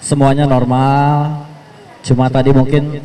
semuanya normal. Cuma tadi mungkin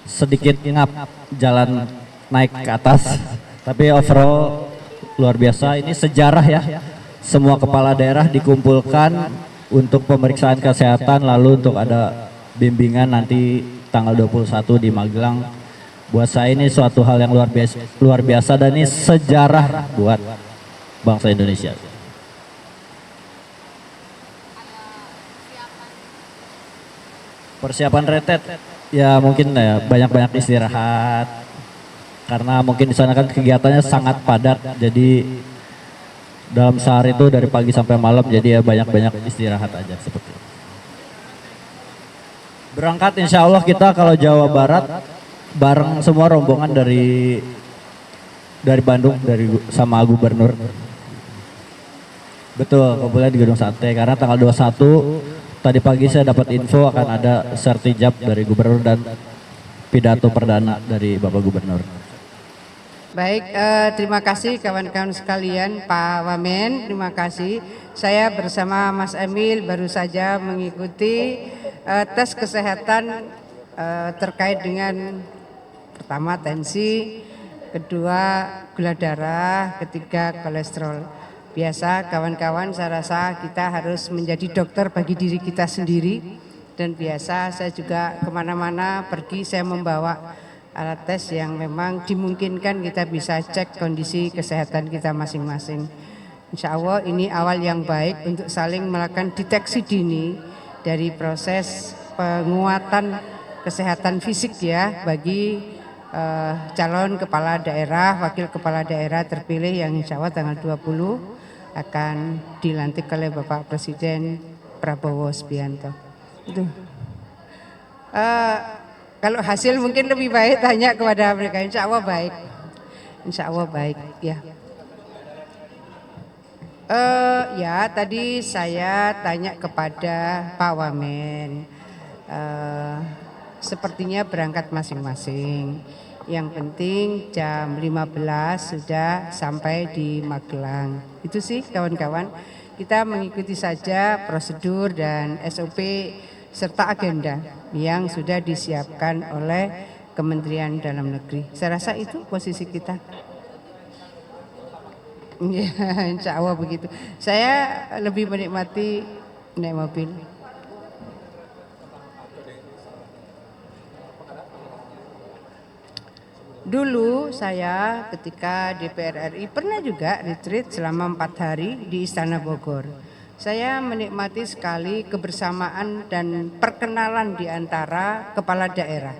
sedikit ngap jalan naik ke atas. Tapi overall luar biasa. Ini sejarah ya. Semua kepala daerah dikumpulkan untuk pemeriksaan kesehatan, lalu untuk ada bimbingan nanti tanggal 21 di Magelang. Buat saya ini suatu hal yang luar biasa dan ini sejarah buat bangsa Indonesia. Persiapan retet ya mungkin ya banyak-banyak istirahat karena mungkin di sana kan kegiatannya sangat padat, jadi dalam sehari itu dari pagi sampai malam, jadi ya banyak-banyak istirahat aja seperti itu. Berangkat insya Allah kita kalau Jawa Barat bareng semua rombongan dari Bandung sama gubernur. Betul, kumpulnya di Gedung Sate karena tanggal 21 tadi pagi saya dapat info akan ada sertijab dari gubernur dan pidato perdana dari Bapak Gubernur. Baik, terima kasih kawan-kawan sekalian, Pak Wamen, terima kasih. Saya bersama Mas Emil baru saja mengikuti tes kesehatan terkait dengan pertama tensi, kedua gula darah, ketiga kolesterol. Biasa kawan-kawan saya rasa kita harus menjadi dokter bagi diri kita sendiri, dan biasa saya juga kemana-mana pergi saya membawa alat tes yang memang dimungkinkan kita bisa cek kondisi kesehatan kita masing-masing. Insya Allah ini awal yang baik untuk saling melakukan deteksi dini dari proses penguatan kesehatan fisik ya bagi calon kepala daerah, wakil kepala daerah terpilih yang insya Allah tanggal 20 akan dilantik oleh Bapak Presiden Prabowo Subianto. Itu. Kalau hasil mungkin lebih baik tanya kepada mereka. Insya Allah baik. Insya Allah baik ya. Ya tadi saya tanya kepada Pak Wamen. Sepertinya berangkat masing-masing. Yang penting jam 15 sudah sampai di Magelang. Itu sih kawan-kawan. Kita mengikuti saja prosedur dan SOP serta agenda yang sudah disiapkan oleh Kementerian Dalam Negeri. Saya rasa itu posisi kita. Ya, insya Allah begitu. Saya lebih menikmati naik mobil. Dulu saya ketika DPR RI pernah juga retreat selama 4 hari di Istana Bogor. Saya menikmati sekali kebersamaan dan perkenalan di antara kepala daerah.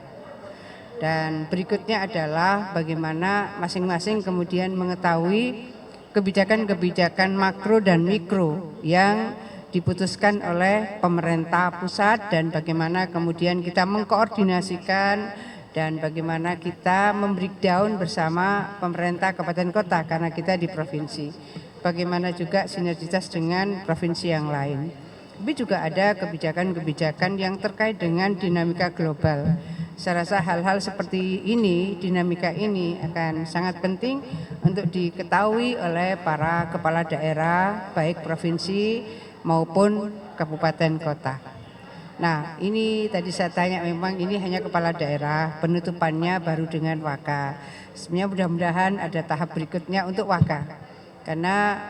Dan berikutnya adalah bagaimana masing-masing kemudian mengetahui kebijakan-kebijakan makro dan mikro yang diputuskan oleh pemerintah pusat dan bagaimana kemudian kita mengkoordinasikan dan bagaimana kita membreakdown bersama pemerintah kabupaten kota karena kita di provinsi. Bagaimana juga sinergitas dengan provinsi yang lain. Tapi juga ada kebijakan-kebijakan yang terkait dengan dinamika global. Saya rasa hal-hal seperti ini, dinamika ini akan sangat penting untuk diketahui oleh para kepala daerah, baik provinsi maupun kabupaten kota. Nah ini tadi saya tanya memang ini hanya kepala daerah, penutupannya baru dengan Waka. Sebenarnya mudah-mudahan ada tahap berikutnya untuk Waka. Karena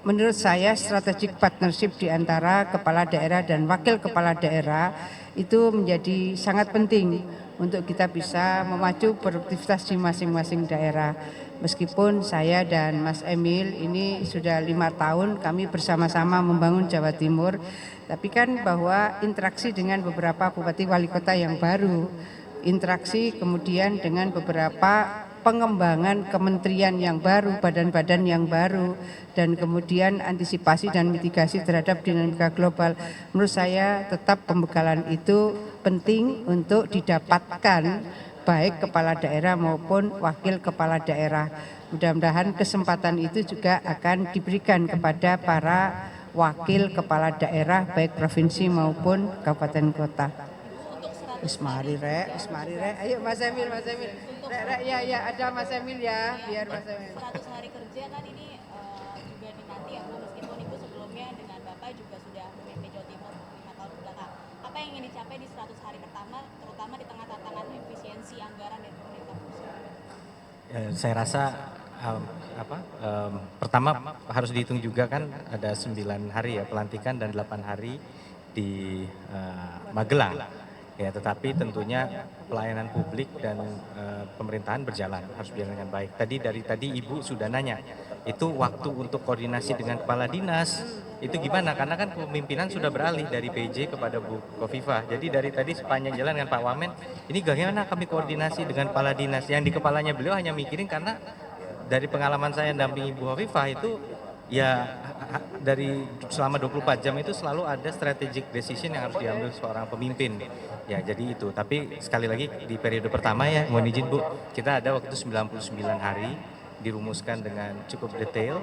menurut saya strategic partnership di antara kepala daerah dan wakil kepala daerah itu menjadi sangat penting untuk kita bisa memacu produktivitas di masing-masing daerah. Meskipun saya dan Mas Emil ini sudah 5 tahun kami bersama-sama membangun Jawa Timur, tapi kan bahwa interaksi dengan beberapa bupati wali kota yang baru, interaksi kemudian dengan beberapa pengembangan kementerian yang baru, badan-badan yang baru, dan kemudian antisipasi dan mitigasi terhadap dinamika global. Menurut saya tetap pembekalan itu penting untuk didapatkan baik kepala daerah maupun wakil kepala daerah. Mudah-mudahan kesempatan itu juga akan diberikan kepada para wakil kepala daerah baik provinsi maupun kabupaten kota. Ismari rek, ayo Mas Emil, rek, ya ada Mas Emil ya, biar Mas Emil. 100 hari kerja kan ini juga dinanti ya Bu, meskipun Ibu sebelumnya dengan Bapak juga sudah memimpin Jawa Timur 5 tahun belakang. Apa yang ingin dicapai di 100 hari pertama, terutama di tengah tantangan efisiensi anggaran dari pemerintah pusat? Saya rasa pertama harus dihitung juga kan ada 9 hari ya pelantikan dan 8 hari di Magelang. Ya, tetapi tentunya pelayanan publik dan pemerintahan harus berjalan dengan baik. Dari tadi Ibu sudah nanya, itu waktu untuk koordinasi dengan kepala dinas itu gimana? Karena kan pemimpinan sudah beralih dari PJ kepada Bu Khofifah. Jadi dari tadi sepanjang jalan dengan Pak Wamen, ini bagaimana kami koordinasi dengan kepala dinas? Yang di kepalanya beliau hanya mikirin karena dari pengalaman saya dampingi Bu Khofifah itu ya dari selama 24 jam itu selalu ada strategic decision yang harus diambil seorang pemimpin. Ya jadi itu, tapi sekali lagi di periode pertama ya, mohon izin Bu, kita ada waktu 99 hari dirumuskan dengan cukup detail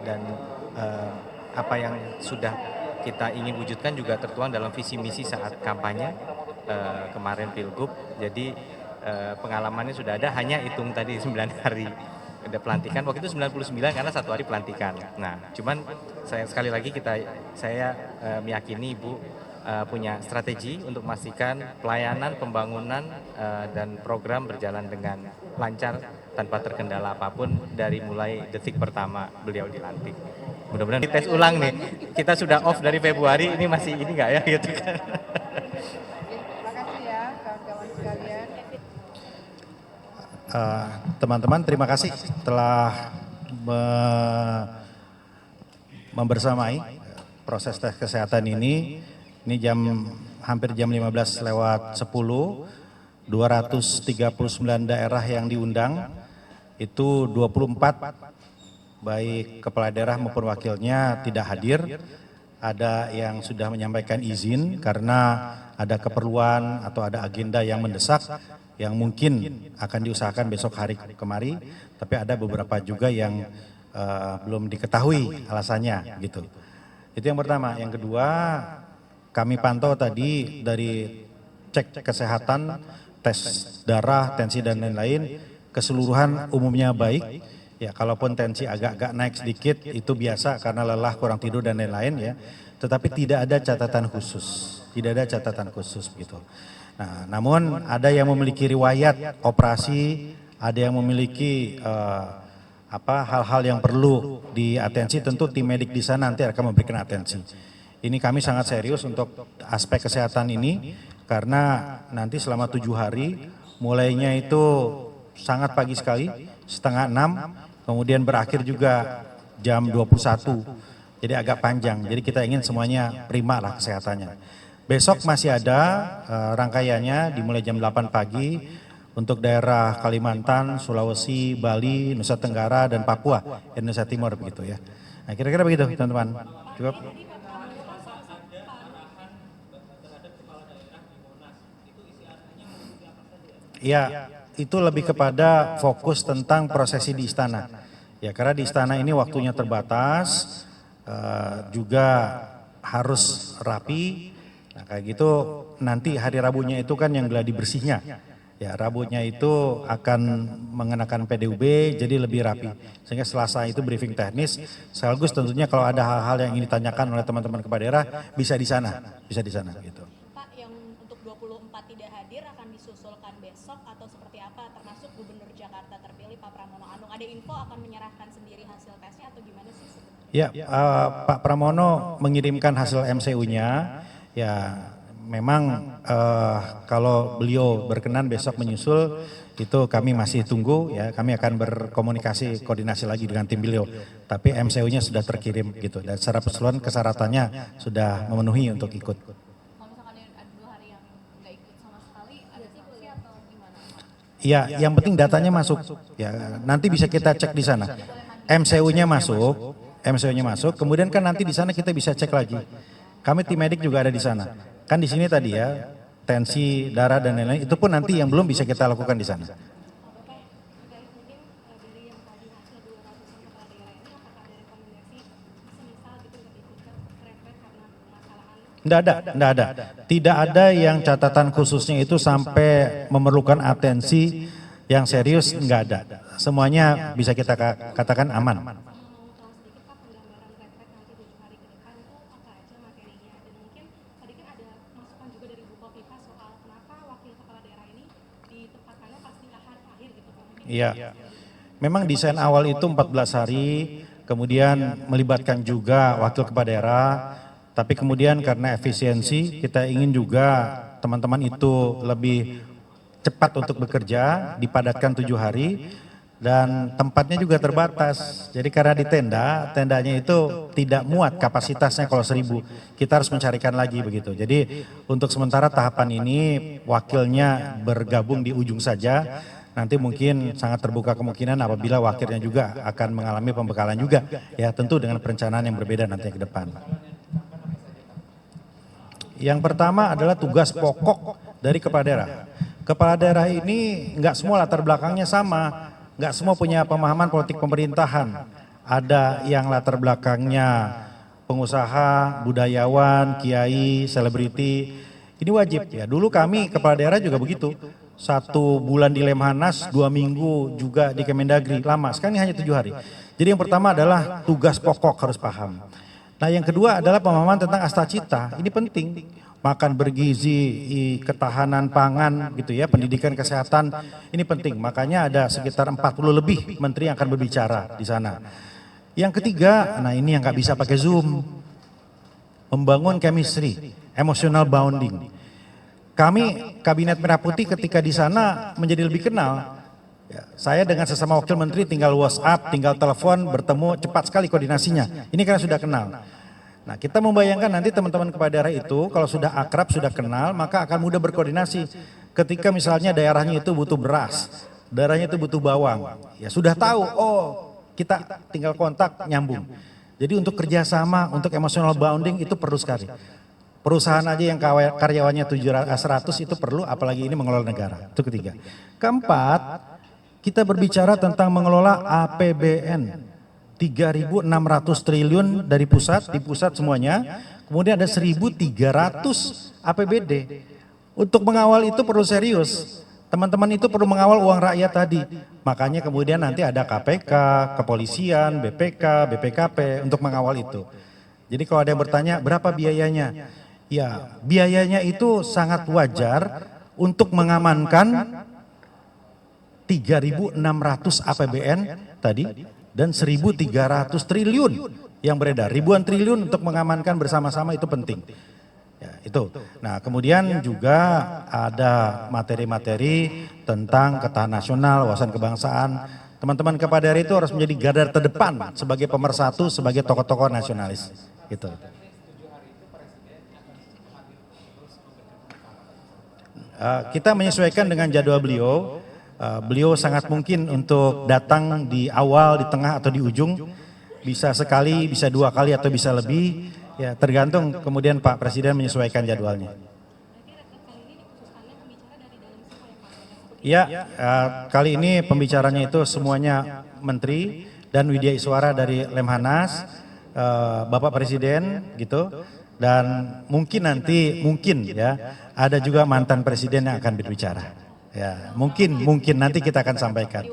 dan apa yang sudah kita ingin wujudkan juga tertuang dalam visi misi saat kampanye kemarin Pilgub. Jadi pengalamannya sudah ada, hanya hitung tadi 9 hari ada pelantikan, waktu itu 99 karena 1 hari pelantikan. Nah, cuman sekali lagi saya meyakini Ibu punya strategi untuk memastikan pelayanan, pembangunan dan program berjalan dengan lancar tanpa terkendala apapun dari mulai detik pertama beliau dilantik. Mudah-mudahan dites ulang nih. Kita sudah off dari Februari, ini masih ini nggak ya gitu kan. Terima kasih ya kawan-kawan sekalian. Teman-teman terima kasih telah membersamai proses tes kesehatan ini. Ini hampir jam 15 lewat 10, 239 daerah yang diundang, itu 24 baik kepala daerah maupun wakilnya tidak hadir. Ada yang sudah menyampaikan izin karena ada keperluan atau ada agenda yang mendesak yang mungkin akan diusahakan besok hari kemari, tapi ada beberapa juga yang belum diketahui alasannya gitu. Itu yang pertama. Yang kedua, kami pantau tadi dari cek kesehatan, tes darah, tensi dan lain-lain, keseluruhan umumnya baik. Ya, kalaupun tensi agak-agak naik sedikit itu biasa karena lelah, kurang tidur dan lain-lain ya. Tetapi tidak ada catatan khusus, gitu. Nah, namun ada yang memiliki riwayat operasi, ada yang memiliki hal-hal yang perlu diatensi, tentu tim medik di sana nanti akan memberikan atensi. Ini kami sangat serius untuk aspek kesehatan ini karena nanti selama 7 hari, mulainya itu sangat pagi sekali, 5:30, kemudian berakhir juga jam 21, jadi agak panjang. Jadi kita ingin semuanya prima lah kesehatannya. Besok masih ada rangkaiannya dimulai jam 8 pagi untuk daerah Kalimantan, Sulawesi, Bali, Nusa Tenggara, dan Papua, Indonesia Timur begitu ya. Nah kira-kira begitu teman-teman. Cukup. Ya, itu lebih kepada fokus tentang prosesi di istana. Ya, karena di istana ini waktunya terbatas, juga harus rapi. Nah, kayak gitu nanti hari Rabunya itu kan yang gladi bersihnya. Ya, Rabunya itu akan mengenakan PDUB jadi lebih rapi. Sehingga Selasa itu briefing teknis, sekaligus tentunya kalau ada hal-hal yang ingin ditanyakan oleh teman-teman kepala daerah bisa di sana gitu. Pak, yang untuk 24 tidak hadir akan disusulkan besok atau seperti apa, termasuk Gubernur Jakarta terpilih Pak Pramono Anung, ada info akan menyerahkan sendiri hasil tesnya atau gimana sih sebenarnya? Ya, Pak Pramono mengirimkan hasil MCU-nya, ya memang kalau beliau berkenan besok menyusul, itu kami masih tunggu ya, kami akan berkomunikasi, koordinasi lagi dengan tim beliau. Tapi MCU-nya sudah terkirim gitu, dan secara keseluruhan kesyaratannya sudah memenuhi untuk ikut. Kalau misalkan ada 2 hari yang nggak ikut sama sekali, ada sanksi atau gimana? Iya, yang penting datanya masuk. Ya, nanti bisa kita cek di sana. MCU-nya masuk, kemudian kan nanti di sana kita bisa cek lagi. Kami tim medik juga ada di sana. Kan di sini tadi ya, tensi, darah dan lain-lain, itu pun nanti yang belum bisa kita lakukan di sana. Enggak ada. Tidak ada yang catatan khususnya itu sampai memerlukan atensi yang serius, enggak ada. Semuanya bisa kita katakan aman. Iya, memang desain awal itu 14 hari, kemudian melibatkan juga wakil kepala daerah, tapi kemudian karena efisiensi kita ingin juga teman-teman itu lebih cepat untuk bekerja, dipadatkan 7 hari, dan tempatnya juga terbatas. Jadi karena di tenda, tendanya itu tidak muat kapasitasnya kalau 1000, kita harus mencarikan lagi begitu. Jadi untuk sementara tahapan ini wakilnya bergabung di ujung saja, nanti mungkin sangat terbuka kemungkinan apabila wakilnya juga akan mengalami pembekalan juga, ya tentu dengan perencanaan yang berbeda nanti ke depan. Yang pertama adalah tugas pokok dari kepala daerah. Kepala daerah ini nggak semua latar belakangnya sama, nggak semua punya pemahaman politik pemerintahan. Ada yang latar belakangnya pengusaha, budayawan, kiai, selebriti. Ini wajib ya. Dulu kami kepala daerah juga begitu. 1 bulan di Lemhanas, 2 minggu juga di Kemendagri, lama. Sekarang ini hanya 7 hari. Jadi yang pertama adalah tugas pokok harus paham. Nah yang kedua adalah pemahaman tentang astacita, ini penting. Makan bergizi, ketahanan pangan gitu ya, pendidikan kesehatan, ini penting. Makanya ada sekitar 40 lebih menteri yang akan berbicara di sana. Yang ketiga, nah ini yang nggak bisa pakai Zoom, membangun chemistry, emotional bonding. Kami Kabinet Merah Putih ketika di sana menjadi lebih kenal. Ya, saya dengan sesama wakil menteri tinggal WhatsApp, tinggal telepon, bertemu cepat sekali koordinasinya. Ini karena sudah kenal. Nah kita membayangkan nanti teman-teman kepala daerah itu kalau sudah akrab, sudah kenal, maka akan mudah berkoordinasi. Ketika misalnya daerahnya itu butuh beras, daerahnya itu butuh bawang, ya sudah tahu, oh kita tinggal kontak, nyambung. Jadi untuk kerjasama, untuk emotional bonding itu perlu sekali. Perusahaan aja yang karyawannya 100 itu perlu, apalagi ini mengelola negara. Itu ketiga. Keempat, kita berbicara tentang mengelola APBN. 3.600 triliun dari pusat, di pusat semuanya. Kemudian ada 1.300 APBD. Untuk mengawal itu perlu serius. Teman-teman itu perlu mengawal uang rakyat tadi. Makanya kemudian nanti ada KPK, kepolisian, BPK, BPKP untuk mengawal itu. Jadi kalau ada yang bertanya berapa biayanya? Ya, biayanya itu sangat wajar untuk mengamankan 3.600 APBN tadi dan 1.300 triliun yang beredar. Ribuan triliun untuk mengamankan bersama-sama itu penting. Ya, itu. Nah, kemudian juga ada materi-materi tentang ketahanan nasional, wawasan kebangsaan. Teman-teman kepala daerah itu harus menjadi garda terdepan sebagai pemersatu, sebagai tokoh-tokoh nasionalis. Gitu. Kita menyesuaikan dengan jadwal beliau. Beliau sangat mungkin untuk datang di awal, di tengah atau di ujung, bisa sekali, bisa 2 kali atau bisa lebih, ya tergantung kemudian Pak Presiden menyesuaikan jadwalnya. Ya, kali ini pembicaranya itu semuanya menteri dan Widya Iswara dari Lemhanas, Bapak Presiden gitu, dan mungkin nanti ya ada juga mantan presiden yang akan berbicara. Ya, mungkin nanti kita akan sampaikan.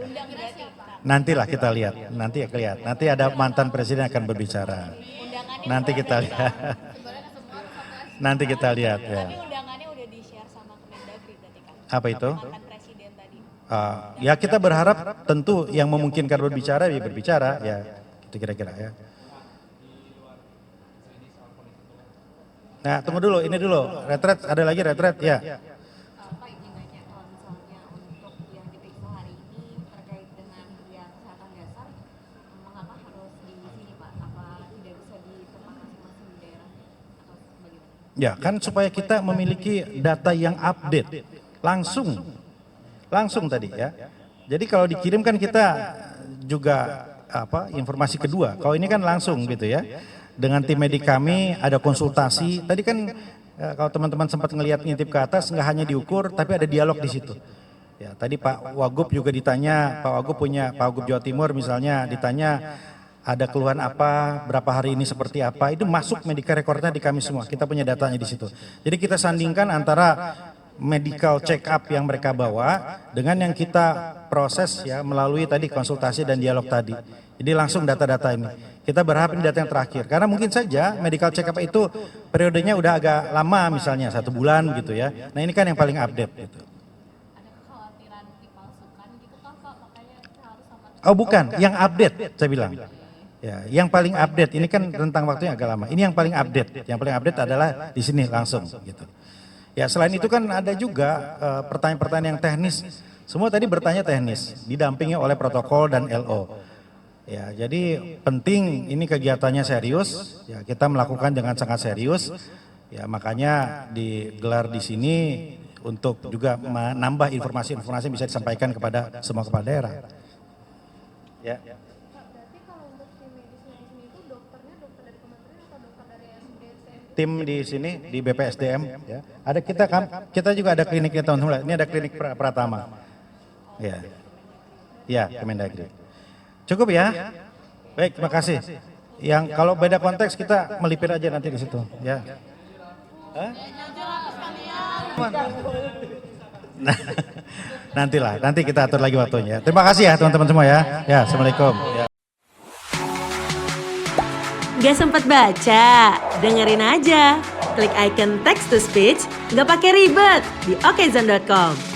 Nantilah kita lihat, nanti ada mantan presiden akan berbicara. Nanti kita lihat. Nanti kita lihat ya. Tapi undangannya udah di-share sama Kemendagri berarti kan? Apa itu? Mantan presiden tadi. Ya kita berharap tentu yang memungkinkan berbicara ya berbicara ya, itu kira-kira ya. Nah, tunggu dulu, ini dulu. Retret, ada lagi retret ya. Pak izin nanya kalau misalnya untuk yang diperiksa hari ini terkait dengan yang kesehatan dasar, mengapa harus di sini Pak? Apa tidak bisa di tempat masing-masing di daerah atau bagaimana? Ya kan supaya kita memiliki data yang update, langsung tadi ya. Jadi kalau dikirim kan kita juga informasi kedua. Kalau ini kan langsung gitu ya. Dengan tim medik kami ada konsultasi. Tadi kan kalau teman-teman sempat ngelihat ngintip ke atas nggak hanya diukur tapi ada dialog di situ. Ya, tadi Pak Wagub juga ditanya, Pak Wagub Jawa Timur misalnya ditanya ada keluhan apa, berapa hari ini seperti apa, itu masuk medical recordnya di kami semua. Kita punya datanya di situ. Jadi kita sandingkan antara medical check up yang mereka bawa dengan yang kita proses ya melalui tadi konsultasi dan dialog tadi. Jadi langsung data-data ini. Kita berharap ini data yang terakhir. Karena mungkin saja medical check up itu periodenya udah agak lama misalnya 1 bulan gitu ya. Nah ini kan yang paling update gitu. Ada kekhawatiran dipalsukan gitu kan Pak, makanya Oh bukan, yang update saya bilang. Ya, yang paling update ini kan rentang waktunya agak lama. Ini yang paling update. Yang paling update adalah di sini langsung gitu. Ya, selain itu kan ada juga pertanyaan-pertanyaan yang teknis. Semua tadi bertanya teknis, didampingi oleh protokol dan LO. Ya, jadi penting ini kegiatannya serius. Ya, kita melakukan dengan sangat serius. Ya, makanya digelar di sini untuk juga menambah informasi-informasi yang bisa disampaikan kepada semua kepala daerah. Ya. Tim di sini di BPSDM ya. Ada kita juga ada kliniknya teman-teman. Ini ada klinik Pratama. Ya. Ya, Kemendagri. Cukup ya? Baik, terima kasih. Yang kalau beda konteks kita melipir aja nanti di situ, ya. Hah? Nanti kita atur lagi waktunya. Terima kasih ya teman-teman semua ya. Ya, Assalamualaikum. Ya. Gak sempat baca? Dengerin aja. Klik icon text to speech, gak pakai ribet di okezone.com.